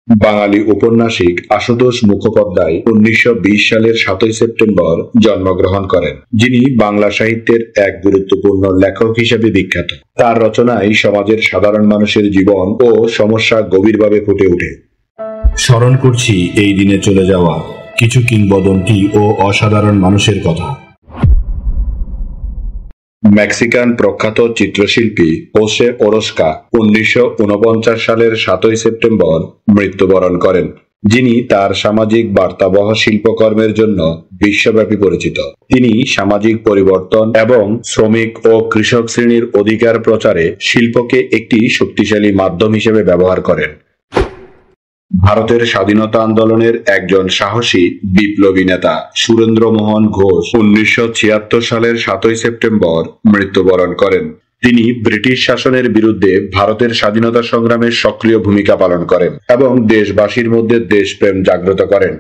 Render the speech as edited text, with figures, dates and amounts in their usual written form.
বাঙালি ঔপন্যাসিক আশুতোষ মুখোপাধ্যায় 1920 সালের 7ই সেপ্টেম্বর জন্মগ্রহণ করেন, যিনি বাংলা সাহিত্যের এক গুরুত্বপূর্ণ লেখক হিসেবে বিখ্যাত। তার রচনায় সমাজের সাধারণ মানুষের জীবন ও সমস্যা গভীরভাবে ফুটে ওঠে। স্মরণ করছি এই দিনে চলে যাওয়া কিছু কিংবদন্তি ও অসাধারণ মানুষের কথা। মেক্সিকান প্রখ্যাত চিত্রশিল্পী হোসে ওরস্কা 1949 সালের 7ই সেপ্টেম্বর মৃত্যুবরণ করেন, যিনি তার সামাজিক বার্তাবহ শিল্পকর্মের জন্য বিশ্বব্যাপী পরিচিত। তিনি সামাজিক পরিবর্তন এবং শ্রমিক ও কৃষক শ্রেণীর অধিকার প্রচারে শিল্পকে একটি শক্তিশালী মাধ্যম হিসেবে ব্যবহার করেন। ভারতের স্বাধীনতা আন্দোলনের একজন সাহসী বিপ্লবী নেতা সুরেন্দ্রমোহন ঘোষ 1976 সালের 7ই সেপ্টেম্বর মৃত্যুবরণ করেন। তিনি ব্রিটিশ শাসনের বিরুদ্ধে ভারতের স্বাধীনতা সংগ্রামে সক্রিয় ভূমিকা পালন করেন এবং দেশবাসীর মধ্যে দেশপ্রেম জাগ্রত করেন।